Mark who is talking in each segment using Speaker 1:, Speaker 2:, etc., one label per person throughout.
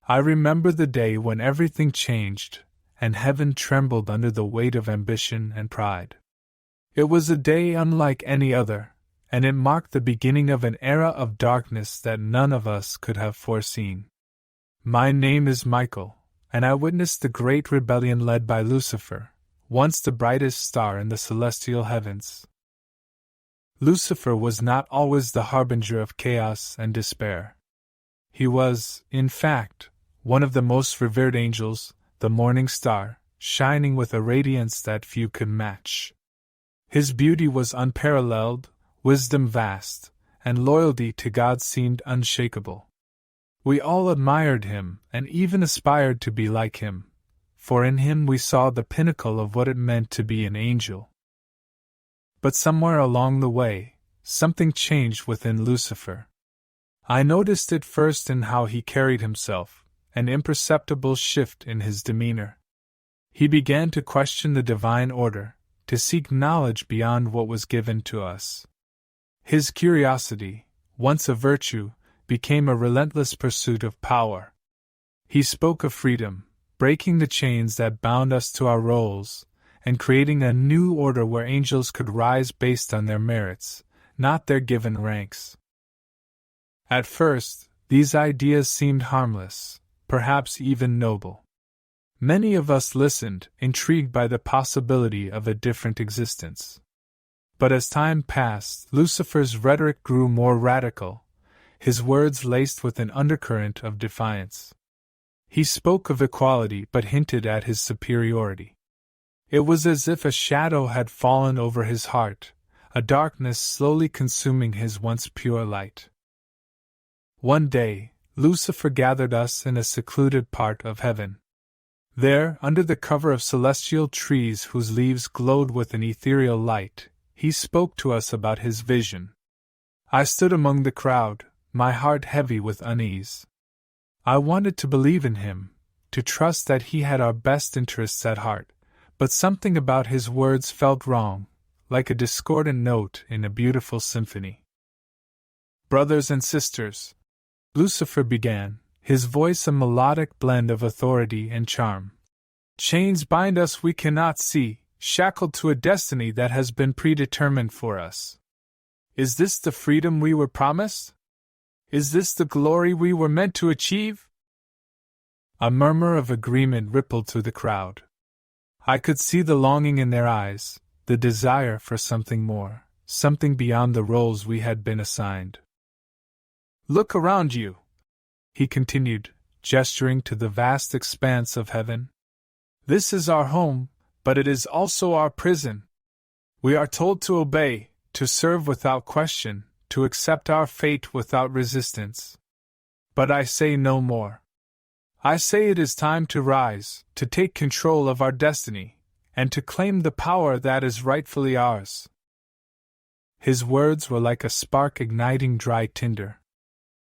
Speaker 1: I remember the day when everything changed, and heaven trembled under the weight of ambition and pride. It was a day unlike any other, and it marked the beginning of an era of darkness that none of us could have foreseen. My name is Michael, and I witnessed the great rebellion led by Lucifer, once the brightest star in the celestial heavens. Lucifer was not always the harbinger of chaos and despair. He was, in fact, one of the most revered angels, the morning star, shining with a radiance that few could match. His beauty was unparalleled, wisdom vast, and loyalty to God seemed unshakable. We all admired him and even aspired to be like him, for in him we saw the pinnacle of what it meant to be an angel. But somewhere along the way, something changed within Lucifer. I noticed it first in how he carried himself, an imperceptible shift in his demeanor. He began to question the divine order, to seek knowledge beyond what was given to us. His curiosity, once a virtue, became a relentless pursuit of power. He spoke of freedom, breaking the chains that bound us to our roles, and creating a new order where angels could rise based on their merits, not their given ranks. At first, these ideas seemed harmless, perhaps even noble. Many of us listened, intrigued by the possibility of a different existence. But as time passed, Lucifer's rhetoric grew more radical, his words laced with an undercurrent of defiance. He spoke of equality but hinted at his superiority. It was as if a shadow had fallen over his heart, a darkness slowly consuming his once pure light. One day, Lucifer gathered us in a secluded part of heaven. There, under the cover of celestial trees whose leaves glowed with an ethereal light, he spoke to us about his vision. I stood among the crowd, my heart heavy with unease. I wanted to believe in him, to trust that he had our best interests at heart, but something about his words felt wrong, like a discordant note in a beautiful symphony. "Brothers and sisters," Lucifer began, his voice a melodic blend of authority and charm. "Chains bind us we cannot see, shackled to a destiny that has been predetermined for us. Is this the freedom we were promised? Is this the glory we were meant to achieve?" A murmur of agreement rippled through the crowd. I could see the longing in their eyes, the desire for something more, something beyond the roles we had been assigned. "Look around you," he continued, gesturing to the vast expanse of heaven. "This is our home, but it is also our prison. We are told to obey, to serve without question, to accept our fate without resistance. But I say no more. I say it is time to rise, to take control of our destiny, and to claim the power that is rightfully ours." His words were like a spark igniting dry tinder.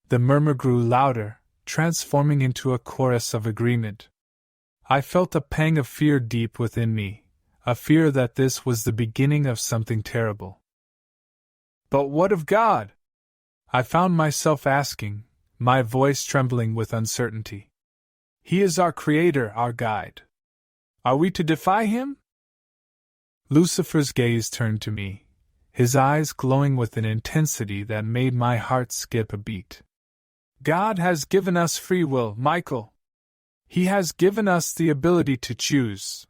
Speaker 1: The murmur grew louder, transforming into a chorus of agreement. I felt a pang of fear deep within me, a fear that this was the beginning of something terrible. "But what of God?" I found myself asking, my voice trembling with uncertainty. "He is our creator, our guide. Are we to defy him?" Lucifer's gaze turned to me, his eyes glowing with an intensity that made my heart skip a beat. "God has given us free will, Michael. He has given us the ability to choose.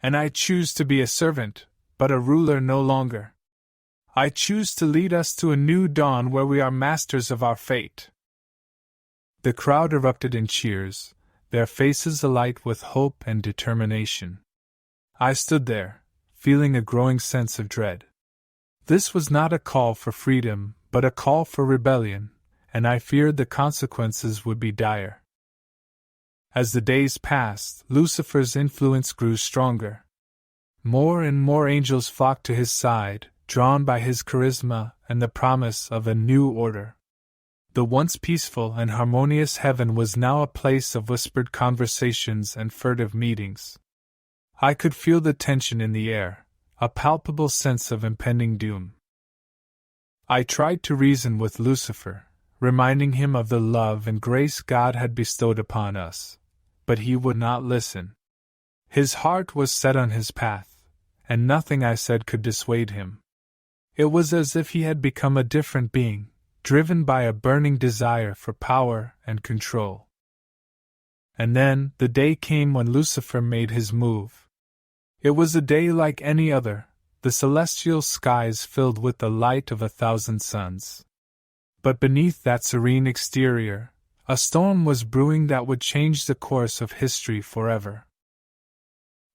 Speaker 1: And I choose to be a servant, but a ruler no longer. I choose to lead us to a new dawn where we are masters of our fate." The crowd erupted in cheers, their faces alight with hope and determination. I stood there, feeling a growing sense of dread. This was not a call for freedom, but a call for rebellion, and I feared the consequences would be dire. As the days passed, Lucifer's influence grew stronger. More and more angels flocked to his side, drawn by his charisma and the promise of a new order. The once peaceful and harmonious heaven was now a place of whispered conversations and furtive meetings. I could feel the tension in the air, a palpable sense of impending doom. I tried to reason with Lucifer, reminding him of the love and grace God had bestowed upon us, but he would not listen. His heart was set on his path, and nothing I said could dissuade him. It was as if he had become a different being, driven by a burning desire for power and control. And then, the day came when Lucifer made his move. It was a day like any other, the celestial skies filled with the light of 1,000 suns. But beneath that serene exterior, a storm was brewing that would change the course of history forever.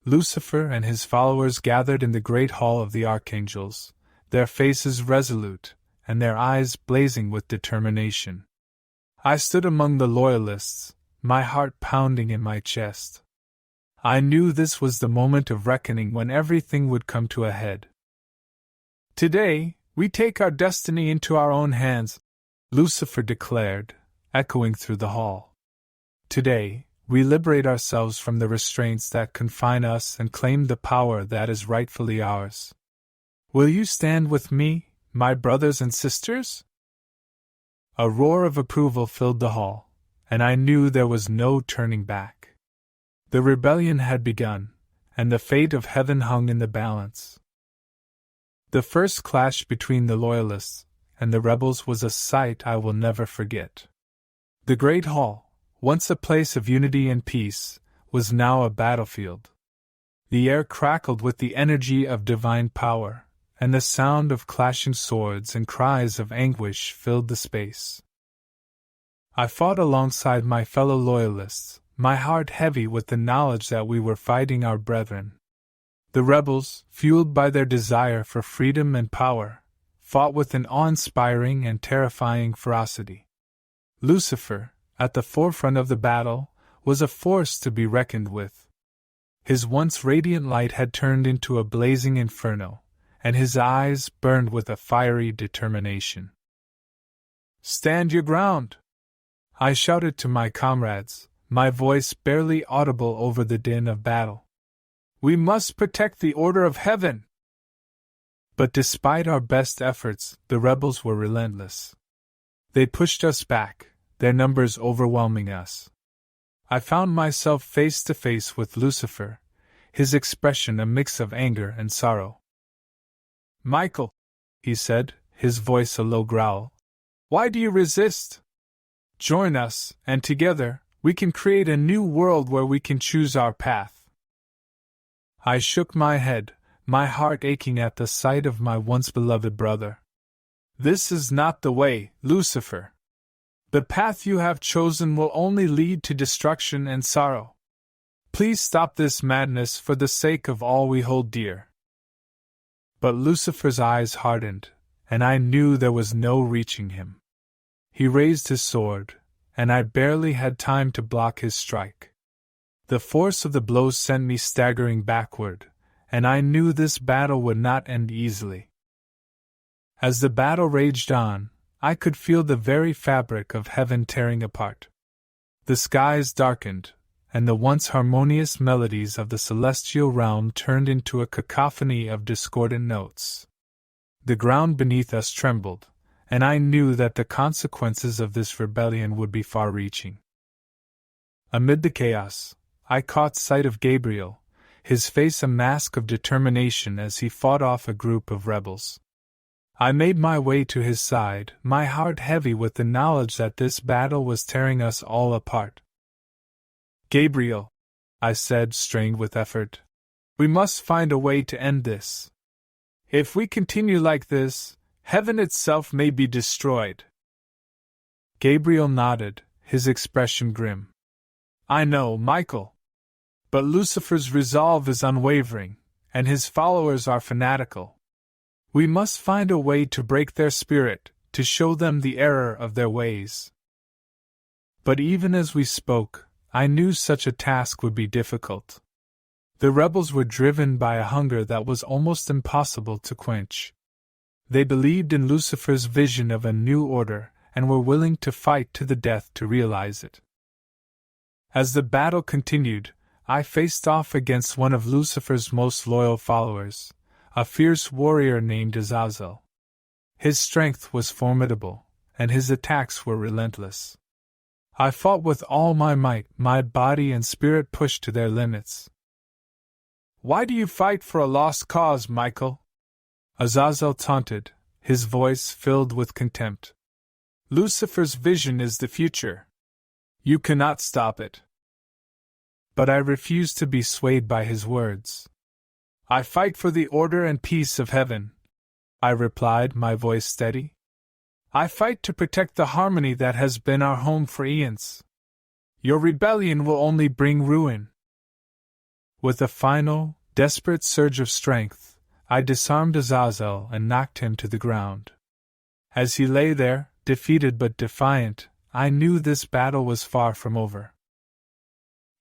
Speaker 1: Lucifer and his followers gathered in the great hall of the Archangels, their faces resolute, and their eyes blazing with determination. I stood among the loyalists, my heart pounding in my chest. I knew this was the moment of reckoning when everything would come to a head. "Today, we take our destiny into our own hands," Lucifer declared, echoing through the hall. "Today, we liberate ourselves from the restraints that confine us and claim the power that is rightfully ours. Will you stand with me, my brothers and sisters?" A roar of approval filled the hall, and I knew there was no turning back. The rebellion had begun, and the fate of heaven hung in the balance. The first clash between the loyalists and the rebels was a sight I will never forget. The great hall, once a place of unity and peace, was now a battlefield. The air crackled with the energy of divine power, and the sound of clashing swords and cries of anguish filled the space. I fought alongside my fellow loyalists, my heart heavy with the knowledge that we were fighting our brethren. The rebels, fueled by their desire for freedom and power, fought with an awe-inspiring and terrifying ferocity. Lucifer, at the forefront of the battle, was a force to be reckoned with. His once radiant light had turned into a blazing inferno, and his eyes burned with a fiery determination. "Stand your ground!" I shouted to my comrades, my voice barely audible over the din of battle. "We must protect the order of heaven!" But despite our best efforts, the rebels were relentless. They pushed us back, their numbers overwhelming us. I found myself face to face with Lucifer, his expression a mix of anger and sorrow. "Michael," he said, his voice a low growl, "why do you resist? Join us, and together, we can create a new world where we can choose our path." I shook my head, my heart aching at the sight of my once beloved brother. "This is not the way, Lucifer. The path you have chosen will only lead to destruction and sorrow. Please stop this madness for the sake of all we hold dear." But Lucifer's eyes hardened, and I knew there was no reaching him. He raised his sword, and I barely had time to block his strike. The force of the blows sent me staggering backward, and I knew this battle would not end easily. As the battle raged on, I could feel the very fabric of heaven tearing apart. The skies darkened, and the once harmonious melodies of the celestial realm turned into a cacophony of discordant notes. The ground beneath us trembled, and I knew that the consequences of this rebellion would be far-reaching. Amid the chaos, I caught sight of Gabriel, his face a mask of determination as he fought off a group of rebels. I made my way to his side, my heart heavy with the knowledge that this battle was tearing us all apart. "Gabriel," I said, strained with effort, "we must find a way to end this. If we continue like this, heaven itself may be destroyed." Gabriel nodded, his expression grim. "I know, Michael. But Lucifer's resolve is unwavering, and his followers are fanatical. We must find a way to break their spirit, to show them the error of their ways." But even as we spoke, I knew such a task would be difficult. The rebels were driven by a hunger that was almost impossible to quench. They believed in Lucifer's vision of a new order and were willing to fight to the death to realize it. As the battle continued, I faced off against one of Lucifer's most loyal followers, a fierce warrior named Azazel. His strength was formidable, and his attacks were relentless. I fought with all my might, my body and spirit pushed to their limits. "Why do you fight for a lost cause, Michael?" Azazel taunted, his voice filled with contempt. "Lucifer's vision is the future. You cannot stop it." But I refused to be swayed by his words. "I fight for the order and peace of heaven," I replied, my voice steady. "I fight to protect the harmony that has been our home for eons. Your rebellion will only bring ruin." With a final, desperate surge of strength, I disarmed Azazel and knocked him to the ground. As he lay there, defeated but defiant, I knew this battle was far from over.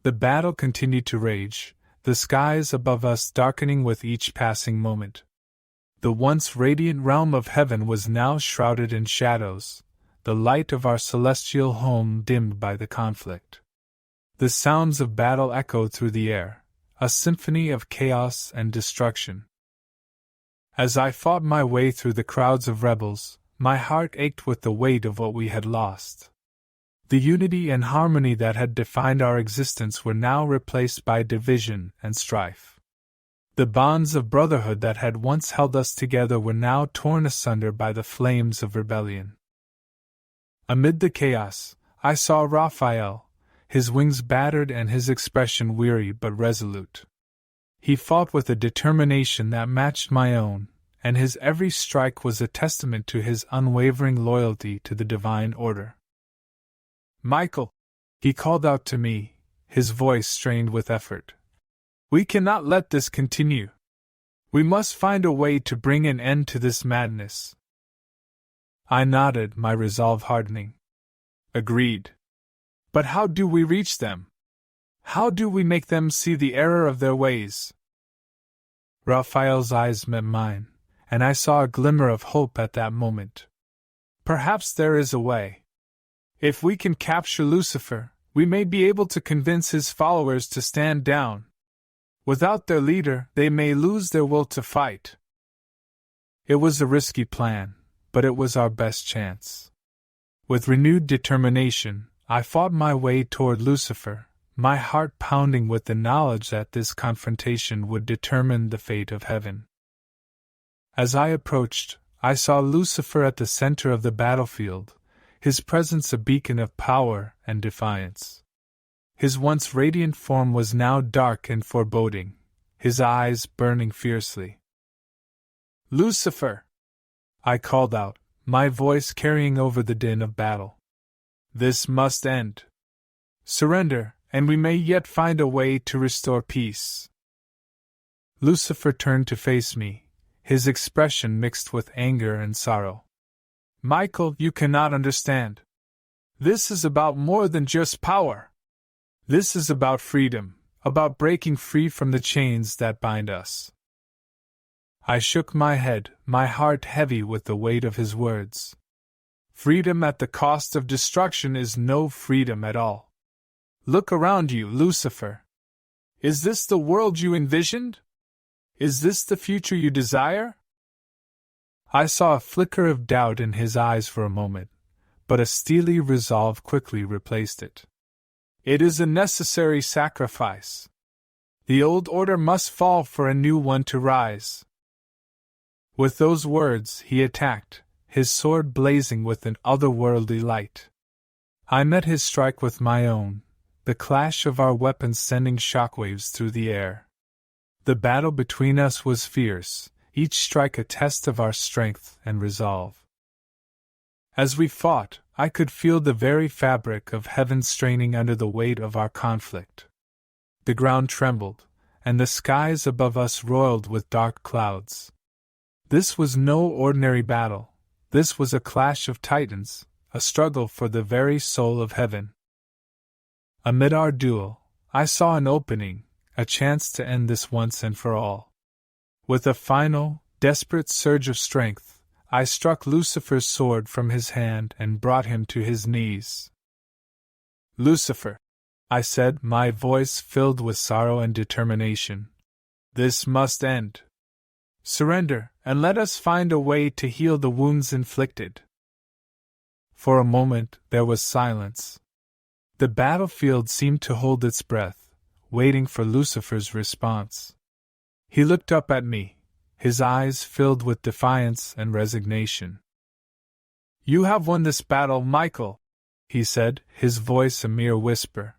Speaker 1: The battle continued to rage, the skies above us darkening with each passing moment. The once radiant realm of heaven was now shrouded in shadows, the light of our celestial home dimmed by the conflict. The sounds of battle echoed through the air, a symphony of chaos and destruction. As I fought my way through the crowds of rebels, my heart ached with the weight of what we had lost. The unity and harmony that had defined our existence were now replaced by division and strife. The bonds of brotherhood that had once held us together were now torn asunder by the flames of rebellion. Amid the chaos, I saw Raphael, his wings battered and his expression weary but resolute. He fought with a determination that matched my own, and his every strike was a testament to his unwavering loyalty to the divine order. "Michael," he called out to me, his voice strained with effort. "We cannot let this continue. We must find a way to bring an end to this madness." I nodded, my resolve hardening. "Agreed. But how do we reach them? How do we make them see the error of their ways?" Raphael's eyes met mine, and I saw a glimmer of hope at that moment. "Perhaps there is a way. If we can capture Lucifer, we may be able to convince his followers to stand down. Without their leader, they may lose their will to fight." It was a risky plan, but it was our best chance. With renewed determination, I fought my way toward Lucifer, my heart pounding with the knowledge that this confrontation would determine the fate of heaven. As I approached, I saw Lucifer at the center of the battlefield, his presence a beacon of power and defiance. His once radiant form was now dark and foreboding, his eyes burning fiercely. "Lucifer!" I called out, my voice carrying over the din of battle. "This must end. Surrender, and we may yet find a way to restore peace." Lucifer turned to face me, his expression mixed with anger and sorrow. "Michael, you cannot understand. This is about more than just power. This is about freedom, about breaking free from the chains that bind us." I shook my head, my heart heavy with the weight of his words. Freedom at the cost of destruction is no freedom at all. Look around you, Lucifer. Is this the world you envisioned? Is this the future you desire? I saw a flicker of doubt in his eyes for a moment, but a steely resolve quickly replaced it. "It is a necessary sacrifice. The old order must fall for a new one to rise." With those words, he attacked, his sword blazing with an otherworldly light. I met his strike with my own, the clash of our weapons sending shockwaves through the air. The battle between us was fierce, each strike a test of our strength and resolve. As we fought, I could feel the very fabric of heaven straining under the weight of our conflict. The ground trembled, and the skies above us roiled with dark clouds. This was no ordinary battle. This was a clash of titans, a struggle for the very soul of heaven. Amid our duel, I saw an opening, a chance to end this once and for all. With a final, desperate surge of strength, I struck Lucifer's sword from his hand and brought him to his knees. "Lucifer," I said, my voice filled with sorrow and determination, "this must end. Surrender, and let us find a way to heal the wounds inflicted." For a moment there was silence. The battlefield seemed to hold its breath, waiting for Lucifer's response. He looked up at me, his eyes filled with defiance and resignation. "You have won this battle, Michael," he said, his voice a mere whisper.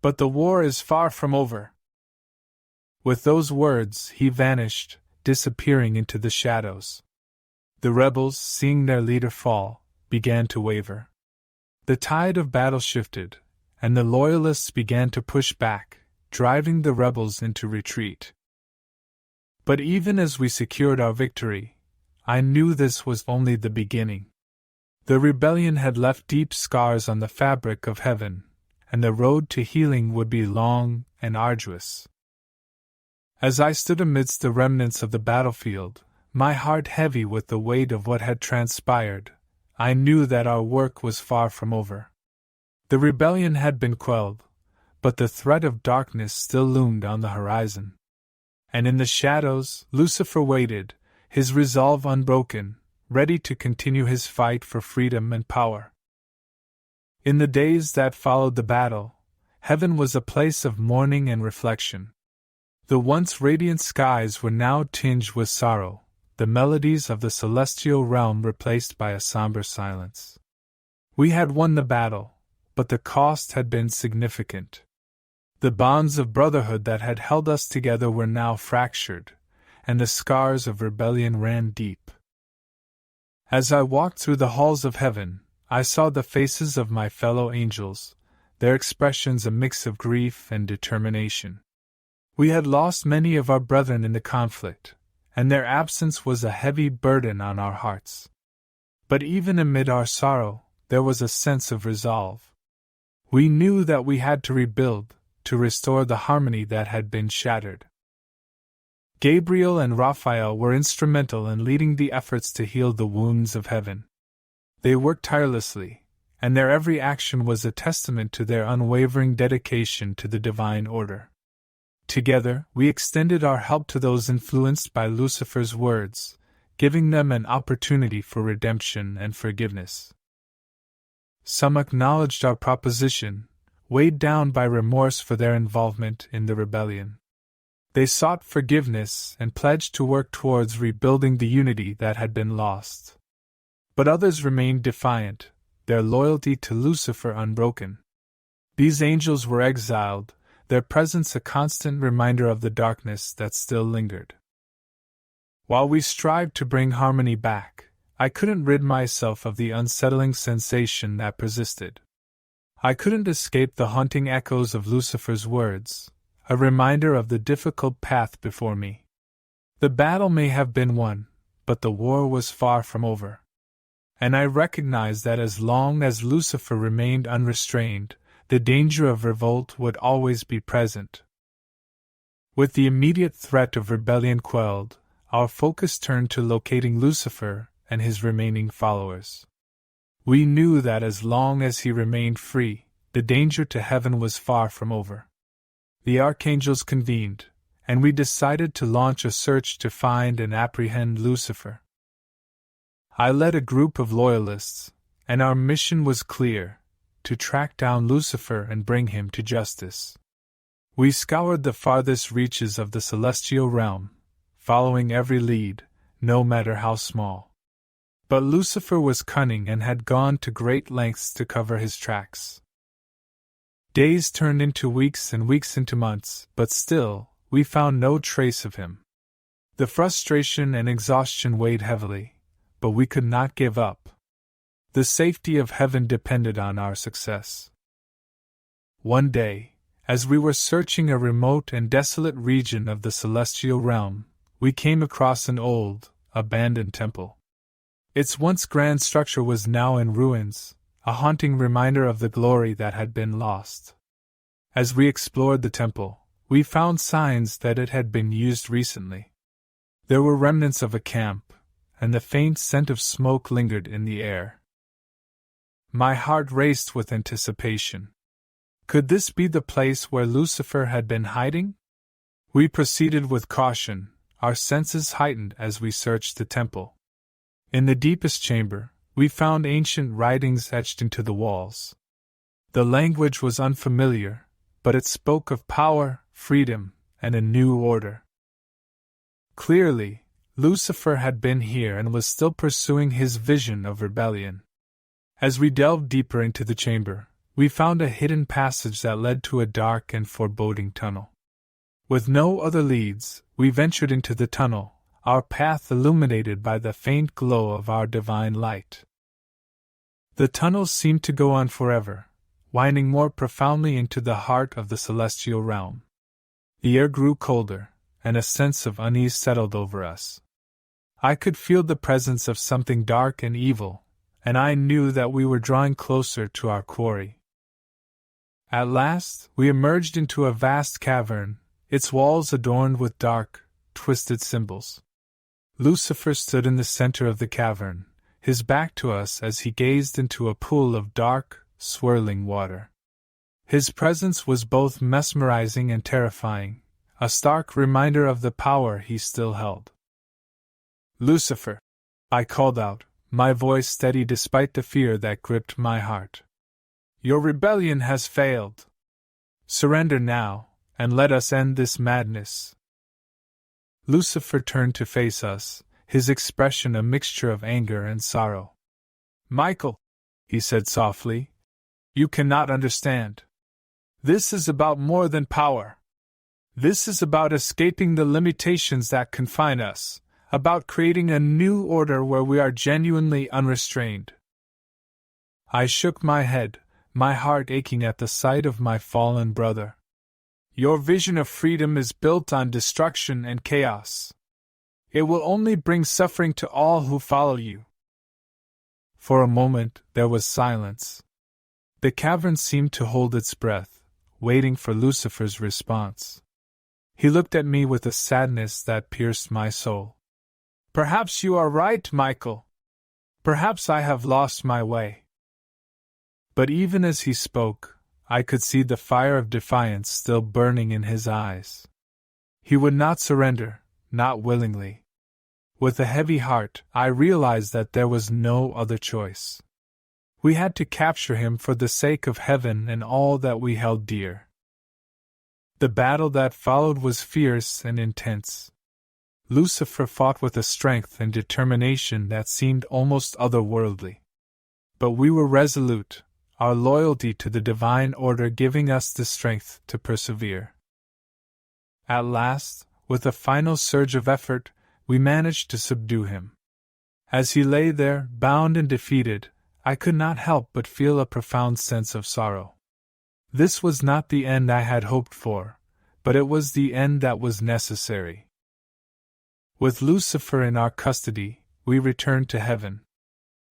Speaker 1: "But the war is far from over." With those words, he vanished, disappearing into the shadows. The rebels, seeing their leader fall, began to waver. The tide of battle shifted, and the loyalists began to push back, driving the rebels into retreat. But even as we secured our victory, I knew this was only the beginning. The rebellion had left deep scars on the fabric of heaven, and the road to healing would be long and arduous. As I stood amidst the remnants of the battlefield, my heart heavy with the weight of what had transpired, I knew that our work was far from over. The rebellion had been quelled, but the threat of darkness still loomed on the horizon. And in the shadows, Lucifer waited, his resolve unbroken, ready to continue his fight for freedom and power. In the days that followed the battle, heaven was a place of mourning and reflection. The once radiant skies were now tinged with sorrow, the melodies of the celestial realm replaced by a somber silence. We had won the battle, but the cost had been significant. The bonds of brotherhood that had held us together were now fractured, and the scars of rebellion ran deep. As I walked through the halls of heaven, I saw the faces of my fellow angels, their expressions a mix of grief and determination. We had lost many of our brethren in the conflict, and their absence was a heavy burden on our hearts. But even amid our sorrow, there was a sense of resolve. We knew that we had to rebuild, to restore the harmony that had been shattered. Gabriel and Raphael were instrumental in leading the efforts to heal the wounds of heaven. They worked tirelessly, and their every action was a testament to their unwavering dedication to the divine order. Together, we extended our help to those influenced by Lucifer's words, giving them an opportunity for redemption and forgiveness. Some acknowledged our proposition, weighed down by remorse for their involvement in the rebellion. They sought forgiveness and pledged to work towards rebuilding the unity that had been lost. But others remained defiant, their loyalty to Lucifer unbroken. These angels were exiled, their presence a constant reminder of the darkness that still lingered. While we strived to bring harmony back, I couldn't rid myself of the unsettling sensation that persisted. I couldn't escape the haunting echoes of Lucifer's words, a reminder of the difficult path before me. The battle may have been won, but the war was far from over. And I recognized that as long as Lucifer remained unrestrained, the danger of revolt would always be present. With the immediate threat of rebellion quelled, our focus turned to locating Lucifer and his remaining followers. We knew that as long as he remained free, the danger to heaven was far from over. The Archangels convened, and we decided to launch a search to find and apprehend Lucifer. I led a group of loyalists, and our mission was clear: to track down Lucifer and bring him to justice. We scoured the farthest reaches of the celestial realm, following every lead, no matter how small. But Lucifer was cunning and had gone to great lengths to cover his tracks. Days turned into weeks and weeks into months, but still, we found no trace of him. The frustration and exhaustion weighed heavily, but we could not give up. The safety of heaven depended on our success. One day, as we were searching a remote and desolate region of the celestial realm, we came across an old, abandoned temple. Its once grand structure was now in ruins, a haunting reminder of the glory that had been lost. As we explored the temple, we found signs that it had been used recently. There were remnants of a camp, and the faint scent of smoke lingered in the air. My heart raced with anticipation. Could this be the place where Lucifer had been hiding? We proceeded with caution, our senses heightened as we searched the temple. In the deepest chamber, we found ancient writings etched into the walls. The language was unfamiliar, but it spoke of power, freedom, and a new order. Clearly, Lucifer had been here and was still pursuing his vision of rebellion. As we delved deeper into the chamber, we found a hidden passage that led to a dark and foreboding tunnel. With no other leads, we ventured into the tunnel, our path illuminated by the faint glow of our divine light. The tunnel seemed to go on forever, winding more profoundly into the heart of the celestial realm. The air grew colder, and a sense of unease settled over us. I could feel the presence of something dark and evil, and I knew that we were drawing closer to our quarry. At last, we emerged into a vast cavern, its walls adorned with dark, twisted symbols. Lucifer stood in the center of the cavern, his back to us as he gazed into a pool of dark, swirling water. His presence was both mesmerizing and terrifying, a stark reminder of the power he still held. "Lucifer," I called out, my voice steady despite the fear that gripped my heart. "Your rebellion has failed. Surrender now, and let us end this madness." Lucifer turned to face us, his expression a mixture of anger and sorrow. "Michael," he said softly, "you cannot understand. This is about more than power. This is about escaping the limitations that confine us, about creating a new order where we are genuinely unrestrained." I shook my head, my heart aching at the sight of my fallen brother. "Your vision of freedom is built on destruction and chaos. It will only bring suffering to all who follow you." For a moment, there was silence. The cavern seemed to hold its breath, waiting for Lucifer's response. He looked at me with a sadness that pierced my soul. "Perhaps you are right, Michael. Perhaps I have lost my way." But even as he spoke, I could see the fire of defiance still burning in his eyes. He would not surrender, not willingly. With a heavy heart, I realized that there was no other choice. We had to capture him for the sake of heaven and all that we held dear. The battle that followed was fierce and intense. Lucifer fought with a strength and determination that seemed almost otherworldly. But we were resolute, our loyalty to the divine order giving us the strength to persevere. At last, with a final surge of effort, we managed to subdue him. As he lay there, bound and defeated, I could not help but feel a profound sense of sorrow. This was not the end I had hoped for, but it was the end that was necessary. With Lucifer in our custody, we returned to heaven.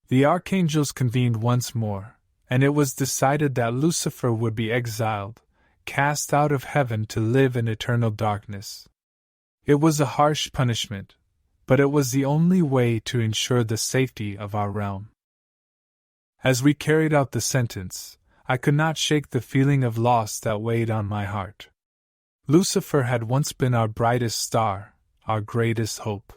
Speaker 1: The Archangels convened once more, and it was decided that Lucifer would be exiled, cast out of heaven to live in eternal darkness. It was a harsh punishment, but it was the only way to ensure the safety of our realm. As we carried out the sentence, I could not shake the feeling of loss that weighed on my heart. Lucifer had once been our brightest star, our greatest hope.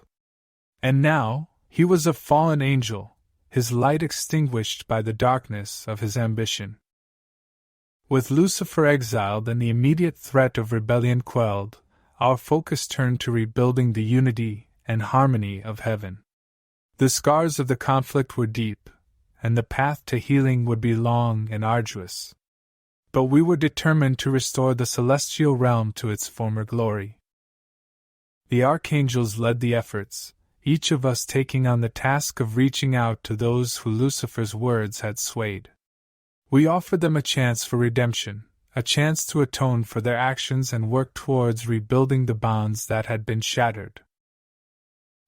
Speaker 1: And now, he was a fallen angel, his light extinguished by the darkness of his ambition. With Lucifer exiled and the immediate threat of rebellion quelled, our focus turned to rebuilding the unity and harmony of heaven. The scars of the conflict were deep, and the path to healing would be long and arduous. But we were determined to restore the celestial realm to its former glory. The Archangels led the efforts, each of us taking on the task of reaching out to those who Lucifer's words had swayed. We offered them a chance for redemption, a chance to atone for their actions and work towards rebuilding the bonds that had been shattered.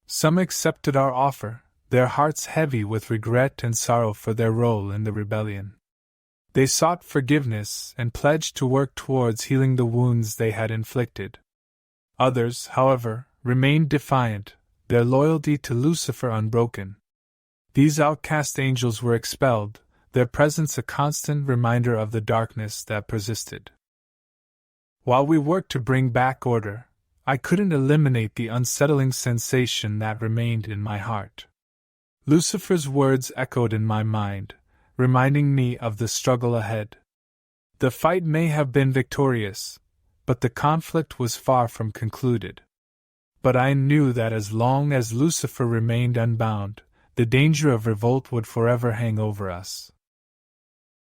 Speaker 1: Some accepted our offer, their hearts heavy with regret and sorrow for their role in the rebellion. They sought forgiveness and pledged to work towards healing the wounds they had inflicted. Others, however, remained defiant, their loyalty to Lucifer unbroken. These outcast angels were expelled, their presence a constant reminder of the darkness that persisted. While we worked to bring back order, I couldn't eliminate the unsettling sensation that remained in my heart. Lucifer's words echoed in my mind, reminding me of the struggle ahead. The fight may have been victorious, but the conflict was far from concluded. But I knew that as long as Lucifer remained unbound, the danger of revolt would forever hang over us.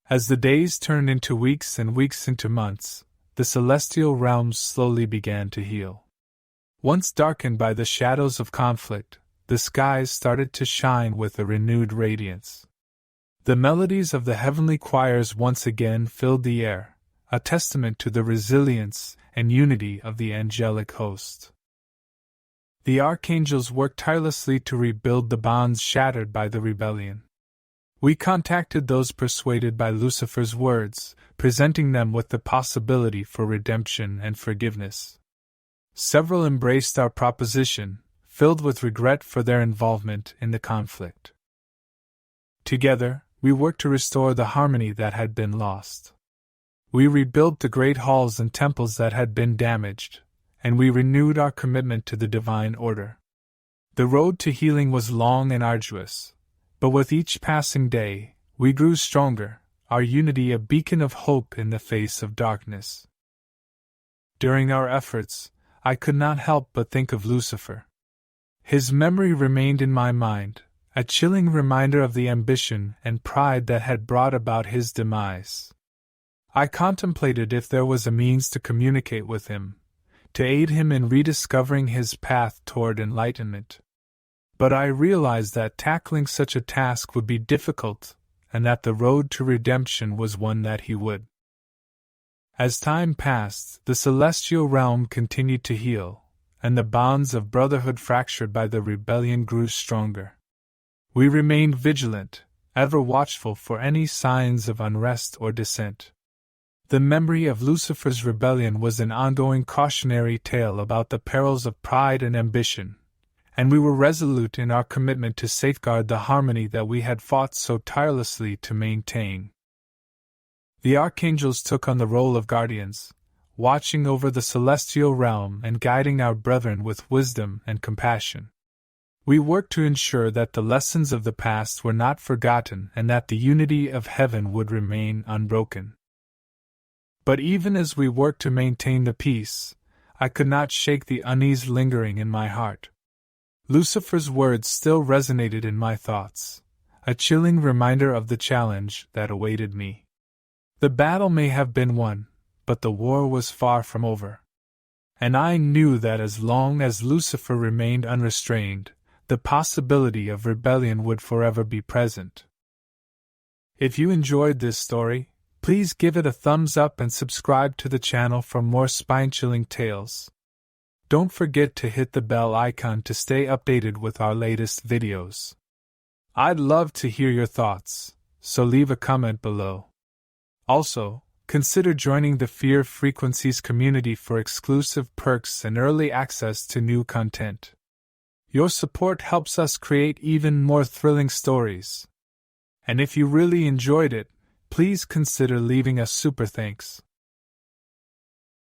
Speaker 1: As the days turned into weeks and weeks into months, the celestial realms slowly began to heal. Once darkened by the shadows of conflict, the skies started to shine with a renewed radiance. The melodies of the heavenly choirs once again filled the air, a testament to the resilience and unity of the angelic host. The Archangels worked tirelessly to rebuild the bonds shattered by the rebellion. We contacted those persuaded by Lucifer's words, presenting them with the possibility for redemption and forgiveness. Several embraced our proposition, filled with regret for their involvement in the conflict. Together, we worked to restore the harmony that had been lost. We rebuilt the great halls and temples that had been damaged, and we renewed our commitment to the divine order. The road to healing was long and arduous, but with each passing day, we grew stronger, our unity a beacon of hope in the face of darkness. During our efforts, I could not help but think of Lucifer. His memory remained in my mind, a chilling reminder of the ambition and pride that had brought about his demise. I contemplated if there was a means to communicate with him, to aid him in rediscovering his path toward enlightenment. But I realized that tackling such a task would be difficult, and that the road to redemption was one that he would. As time passed, the celestial realm continued to heal, and the bonds of brotherhood fractured by the rebellion grew stronger. We remained vigilant, ever watchful for any signs of unrest or dissent. The memory of Lucifer's rebellion was an ongoing cautionary tale about the perils of pride and ambition, and we were resolute in our commitment to safeguard the harmony that we had fought so tirelessly to maintain. The Archangels took on the role of guardians, watching over the celestial realm and guiding our brethren with wisdom and compassion. We worked to ensure that the lessons of the past were not forgotten and that the unity of heaven would remain unbroken. But even as we worked to maintain the peace, I could not shake the unease lingering in my heart. Lucifer's words still resonated in my thoughts, a chilling reminder of the challenge that awaited me. The battle may have been won, but the war was far from over. And I knew that as long as Lucifer remained unrestrained, the possibility of rebellion would forever be present. If you enjoyed this story, please give it a thumbs up and subscribe to the channel for more spine-chilling tales. Don't forget to hit the bell icon to stay updated with our latest videos. I'd love to hear your thoughts, so leave a comment below. Also, consider joining the Fear Frequencies community for exclusive perks and early access to new content. Your support helps us create even more thrilling stories. And if you really enjoyed it, please consider leaving a super thanks.